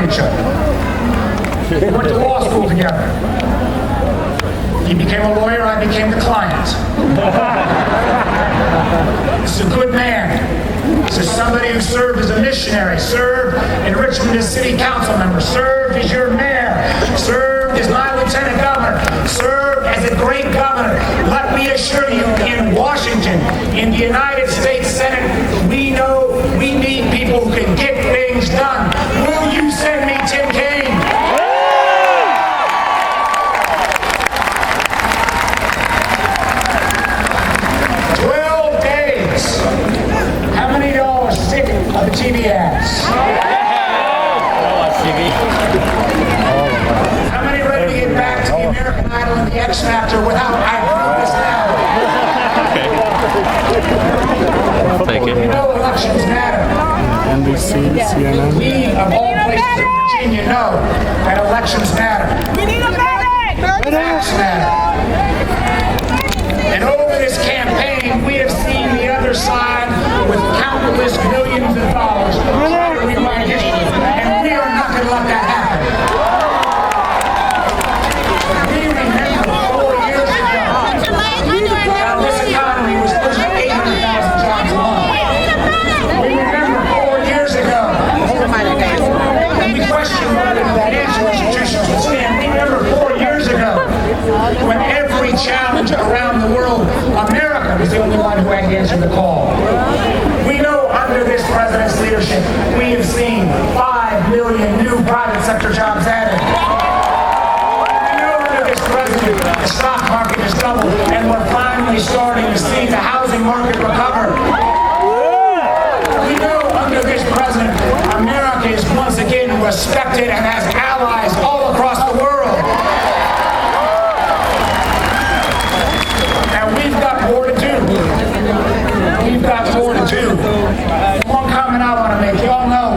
known each other. We went to law school together. He became a lawyer, I became the client. This is a good man. This is somebody who served as a missionary, served in Richmond as city council member, served as your mayor, served as my lieutenant governor, served as a great governor. Let me assure you, in Washington, in the United States Senate, we know we need people who can get things done. Will you send me Tim Kaine? Of the TV ads. How many ready to get back to the American Idol and the X Factor without I prove this now? I'll take it. You know elections matter. NBC, CNN. We, of all places in Virginia, know that elections matter. We need a medic! Facts matter. And over this campaign, we have seen the other side with countless millions of dollars try to rewrite history. And we are not going to let that happen. We remember 4 years ago, this economy was pushing 800,000 jobs a month. We remember 4 years ago, when we questioned whether the financial institutions would stand. We remember 4 years ago, when every challenge around the world, America was the only one who had to answer the call. We know under this president's leadership, we have seen 5 million new private sector jobs added. We know under this president, the stock market has doubled, and we're finally starting to see the housing market recover. We know under this president, America is once again respected and has allies all across the world. Now we've got more to do. We've got more to do. One comment I want to make. You all know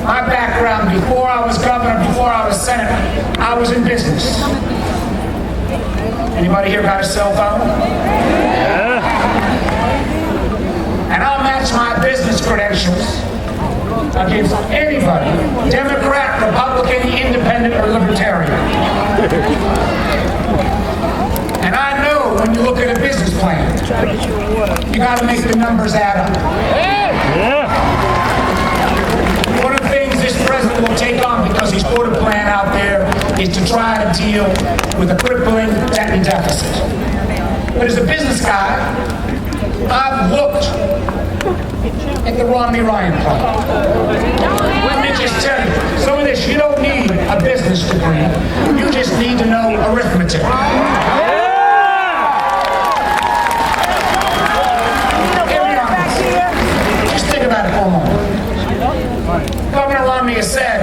my background before I was governor, before I was senator, I was in business. Anybody here got a cell phone? Yeah. And I'll match my business credentials against anybody, Democrat, Republican, Independent, or Libertarian. And I know when you look at a business plan, you got to make the numbers add up. One of the things this president will take on, because he's put a plan out there, is to try to deal with a crippling debt and deficit. But as a business guy, I've looked at the Romney-Ryan plan. Let me just tell you, some of this, you don't need a business degree. You just need to know arithmetic. Just think about it for a moment. Governor Romney has said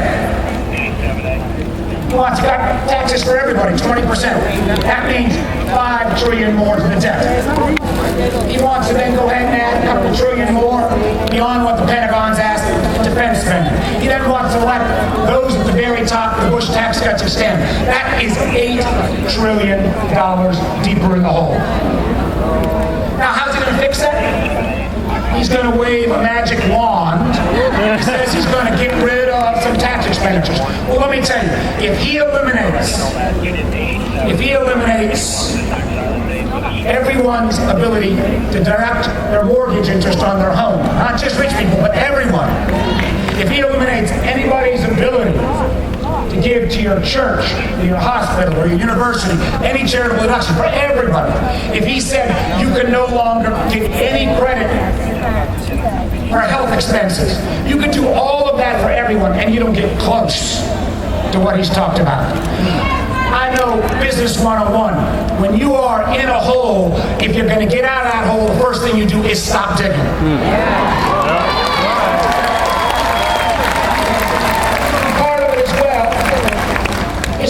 he wants to cut taxes for everybody, 20%. That means $5 trillion more to the debt. He wants to then go ahead and add a couple trillion more beyond what the Pentagon's asked defense spending. He then wants to let those at the very top of the Bush tax cuts extend. That is $8 trillion deeper in the hole. Now, how's he going to fix that? He's going to wave a magic wand. He says he's going to get rid of some tax expenditures. Well, let me tell you, if he eliminates everyone's ability to direct their mortgage interest on their home, not just rich people, but everyone, if he eliminates anybody's ability to give to your church, or your hospital, or your university, any charitable deduction for everybody. If he said you can no longer get any credit for health expenses, you can do all of that for everyone, and you don't get close to what he's talked about. I know Business 101. When you are in a hole, if you're going to get out of that hole, the first thing you do is stop digging.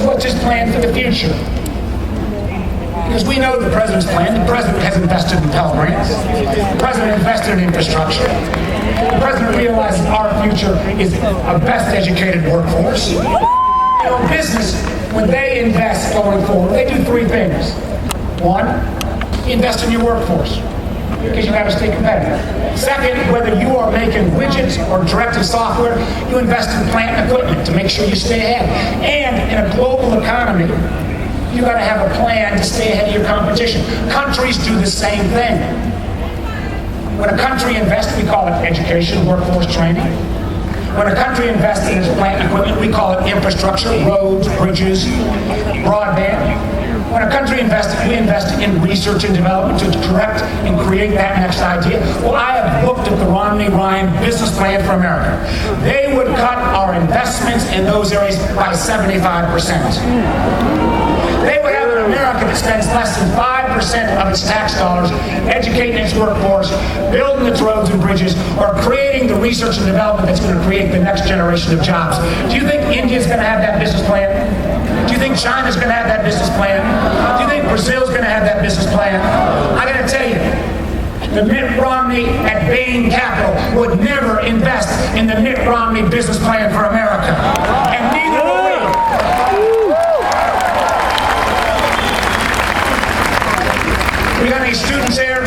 What's his plan for the future? Because we know the president's plan. The president has invested in Pell Grants. The president invested in infrastructure. The president realizes our future is a best educated workforce. You know, business, when they invest going forward, they do three things. One, invest in your workforce. because you got to stay competitive. Second, whether you are making widgets or directed software, you invest in plant and equipment to make sure you stay ahead. And in a global economy, you got to have a plan to stay ahead of your competition. Countries do the same thing. When a country invests, we call it education, workforce training. When a country invests in its plant and equipment, we call it infrastructure, roads, bridges, broadband. When a country invests, we invest in research and development to correct and create that next idea. Well, I have looked at the Romney-Ryan business plan for America. They would cut our investments in those areas by 75%. They would have an America that spends less than 5% of its tax dollars educating its workforce, building its roads and bridges, or creating the research and development that's going to create the next generation of jobs. Do you think India's going to have that business plan? Do you think China's going to have that business plan? Do you think Brazil's going to have that business plan? I got to tell you, the Mitt Romney at Bain Capital would never invest in the Mitt Romney business plan for America. And neither will we. We got any students here?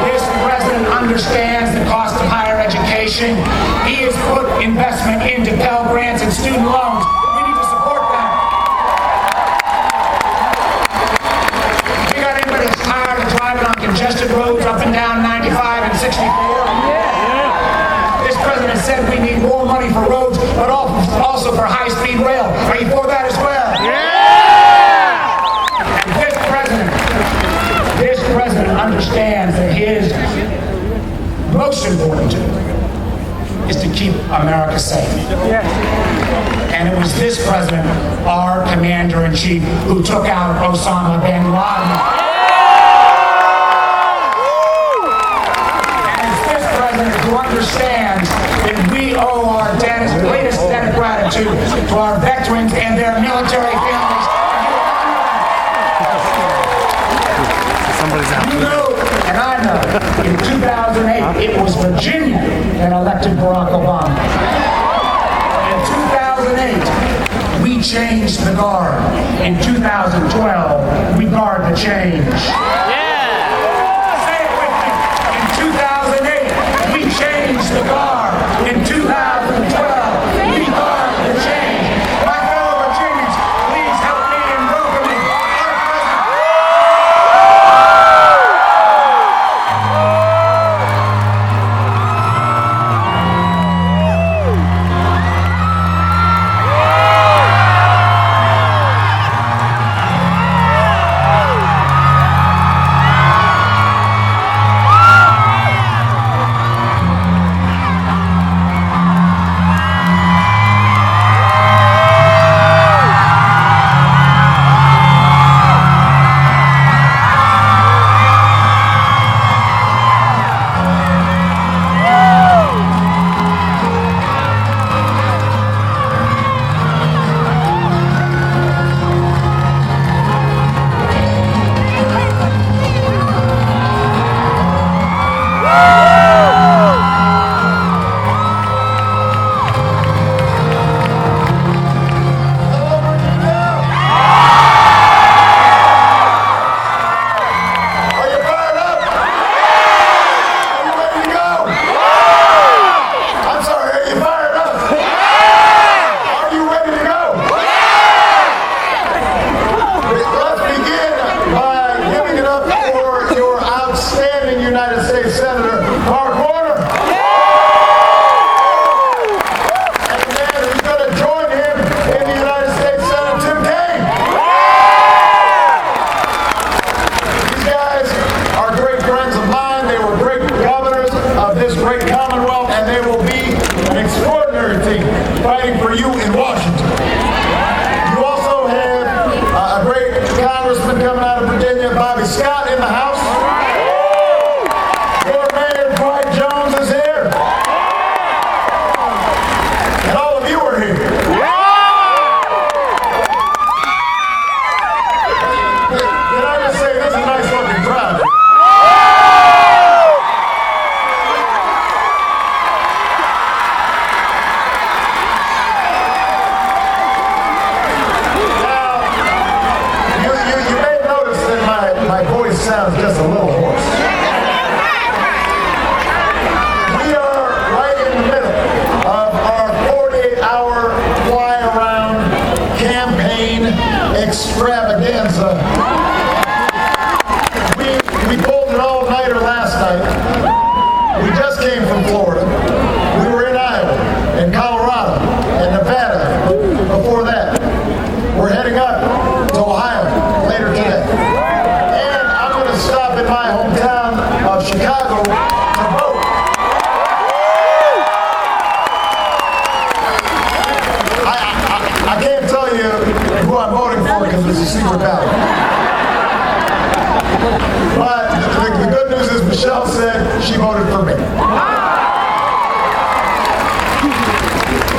This president understands the cost of higher education. He has put investment into Pell Grants and student loans. We need to support that. We got anybody that's tired of driving on congested roads up and down 95 and 64? This president said we need more money for roads, but also for high-speed rail. Are you for that as well? And this president understands that his most important job is to keep America safe. And it was this president, our commander-in-chief, who took out Osama bin Laden. And it's this president who understands that we owe our greatest debt of gratitude to our veterans and their military families. You know, and I know, in 2008, it was Virginia that elected Barack Obama. In 2008, we changed the guard. In 2012, we guard the change. Say it with me. In 2008, we changed the guard. In 2012, we guard the change. My fellow Virginians, please help me in welcoming our secret ballot. But the good news is Michelle said she voted for me.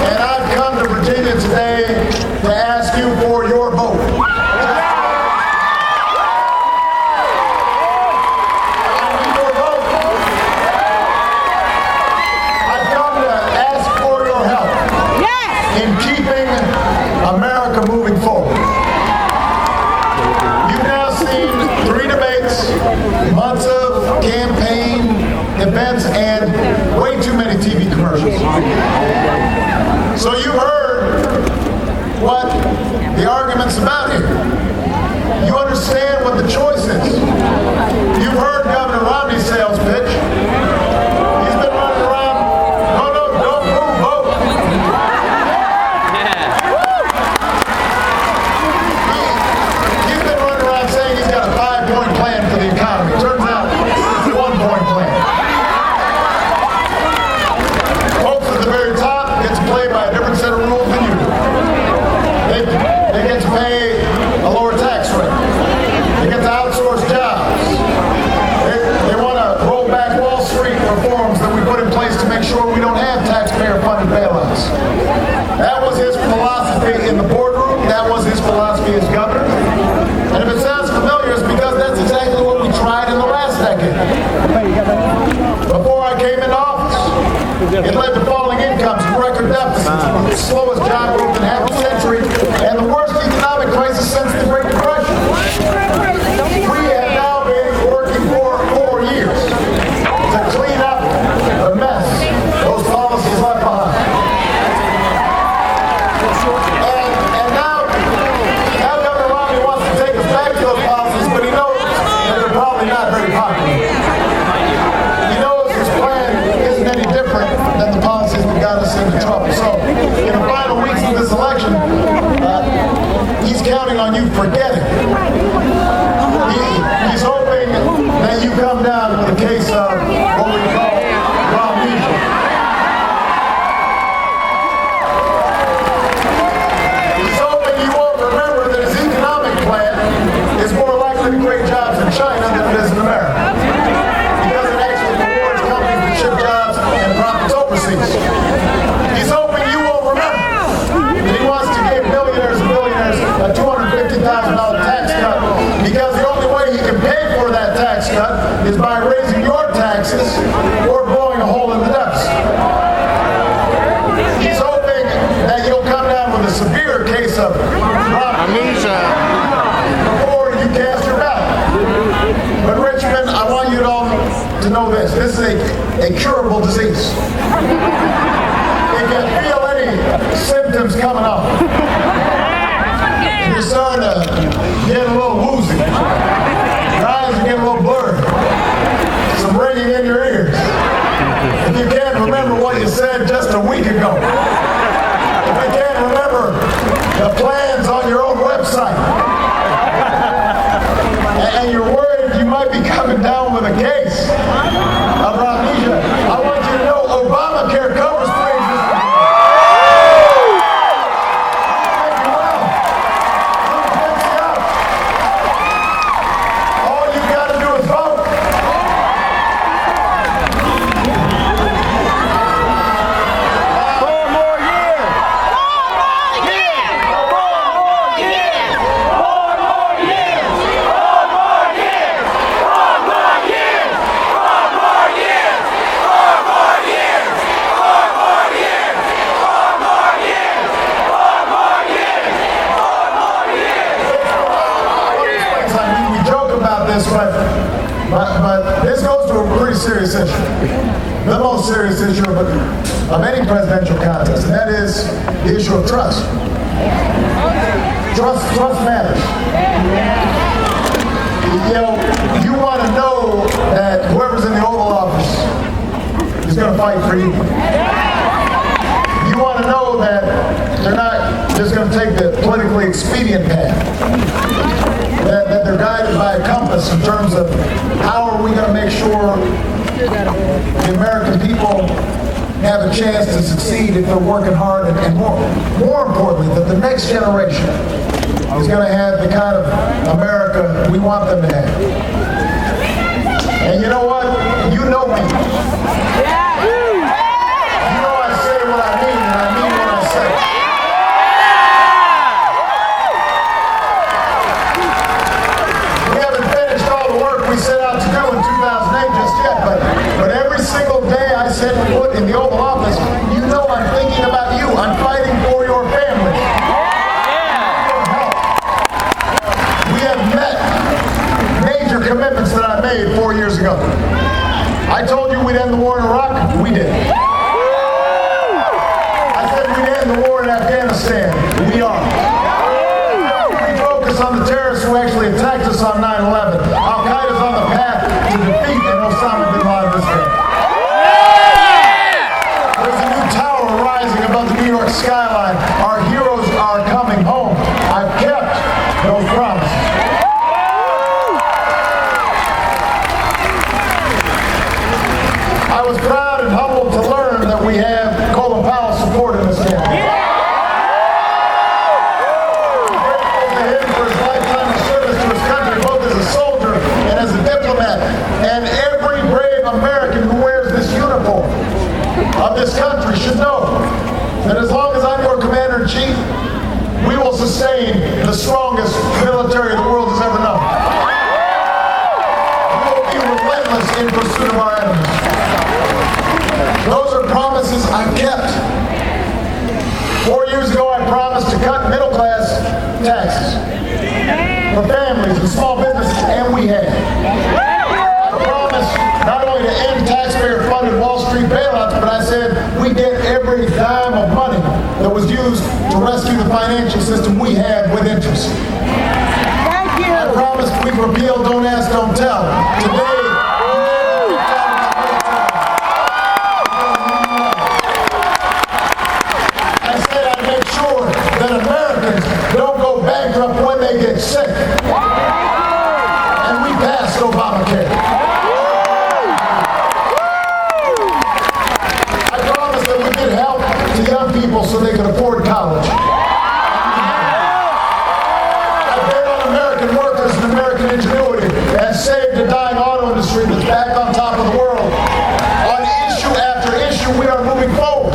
And I've come to Virginia today to ask you for your vote. In keeping America moving forward. You've now seen 3 debates, months of campaign events, and way too many TV commercials. So you heard what the argument's about here. You understand what the choice is. You've heard Governor Romney's sales pitch. He's been running around, no, don't move, vote. He's been running around saying he's got a 5-point plan for the economy. Turns out it's a 1-point plan. Folks at the very top get to play by a different set of rules than you do. They get to pay a lower tax rate. They get to outsource jobs. They want to roll back Wall Street reforms that we put in place to make sure we don't have taxpayer-funded bailouts. That was his philosophy in the boardroom. That was his philosophy as governor. And if it sounds familiar, it's because that's exactly what we tried in the last decade. Before I came into office, it led to falling incomes and record deficits, the slowest job growth in half a century, and the worst economic crisis since the Great Depression. We have now been working for 4 years to clean up the mess those policies left behind. And now Governor Romney wants to take us back to those policies, but he knows that they're probably not very popular. He knows his plan isn't any different than the policies that got us into trouble. So, in the final weeks of this election, he's counting on you forgetting. He's hoping that you come down with a case of what we call amnesia. He's hoping you won't remember that his economic plan is more likely to create jobs in China than it is in America. Because it actually rewards companies that ship jobs and profits overseas. He's hoping you won't remember that he wants to give millionaires and billionaires a $250,000 tax cut because the only way he can pay for that tax cut is by raising your taxes or blowing a hole in the deficit. He's hoping that you'll come down with a severe case of amnesia before you cast your ballot. But Richmond, I want you all to know this. This is a curable disease. If you feel any symptoms coming up, you're starting to get a little woozy, your eyes are getting a little blurry, some ringing in your ears. If you can't remember what you said just a week ago, if you can't remember the plans on your own website, and you're worried you might be coming down with a case of amnesia, I want you to know Obamacare covers pre-existing. All you got to do is vote. But this goes to a pretty serious issue. The most serious issue of any presidential contest, and that is the issue of trust. Trust matters. You know, you want to know that whoever's in the Oval Office is going to fight for you. You want to know that they're not just going to take the politically expedient path. That they're guided by a compass in terms of how are we going to make sure the American people have a chance to succeed if they're working hard, and more importantly, that the next generation is going to have the kind of America we want them to have. And you know what? You know me. You know I say what I mean, and I mean what I say. We haven't finished all the work we set out to do in 2008 just yet, but every single day I set foot in the Oval Office, you know I'm thinking about you. I'm fighting for your family. We have met major commitments that I made 4 years ago. I told you we'd end the war in Iraq. We did. I said we'd end the war in Afghanistan. We are. We focus on the terrorists who actually attacked us on 9/11. Al-Qaeda's on the path to defeat and Osama bin Laden is dead. There's a new tower rising above the New York skyline. Our heroes are coming home. I've kept those promises. I was proud and humbled to learn that we have Colin Powell's support in this campaign. I'm grateful to him for his lifetime of service to his country, both as a soldier and as a diplomat. And every brave American who wears this uniform of this country should know that as long as I'm your commander-in-chief, we will sustain the strongest military the world has ever known. We will be relentless in pursuit of our enemies. Those are promises I've kept. 4 years ago, I promised to cut middle-class taxes for families and small businesses, and we have. I promised not only to end taxpayer-funded Wall Street bailouts, but I said we get every dime of money that was used to rescue the financial system we have with interest. Thank you. I promised we'd repeal Don't Ask, Don't Tell. Today, that Americans don't go bankrupt when they get sick. And we passed Obamacare. I promised that we could help to young people so they could afford college. I bet on American workers and American ingenuity and saved a dying auto industry that's back on top of the world. On issue after issue, we are moving forward.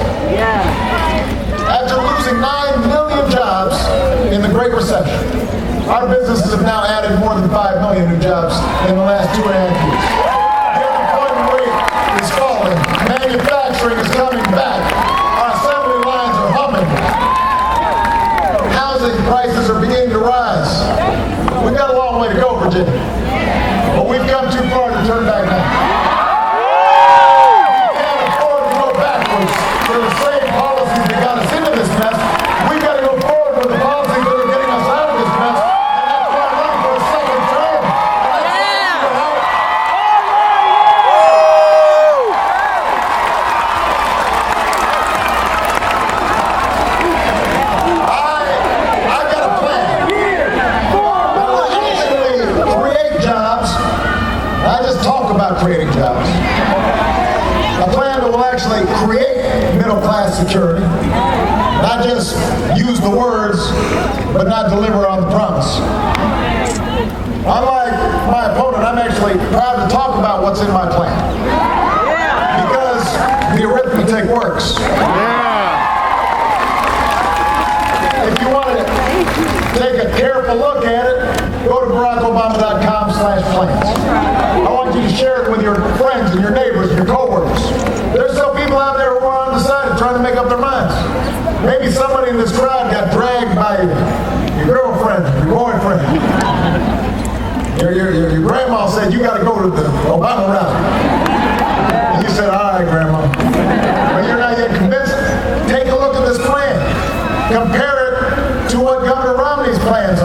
After losing 9 million jobs in the Great Recession, our businesses have now added more than 5 million new jobs in the last 2.5 years. The unemployment rate is falling. Manufacturing is coming back. Our assembly lines are humming. Housing prices are beginning to rise. We've got a long way to go, Virginia. But we've come too far to turn back now. We can't afford to go backwards to the same policies that got us into this mess. We've got to go forward with the policies that are getting us out of this mess. And that's why I'm running for a second term. And I need your help. I've got a plan that will actually create jobs. I just talk about creating jobs. A plan that will actually create middle-class security, not just use the words, but not deliver on the promise. Unlike my opponent, I'm actually proud to talk about what's in my plan. Because the arithmetic works. If you want to take a careful look at it, go to BarackObama.com/plans. I want you to share it with your friends and your neighbors and your coworkers. There's still people out there who are undecided trying to make up their minds. Maybe somebody in this crowd got dragged by your girlfriend, your boyfriend. Your grandma said, you got to go to the Obama rally. And you said, all right, Grandma. But you're not yet convinced. Take a look at this plan. Compare it to what Governor Romney's plans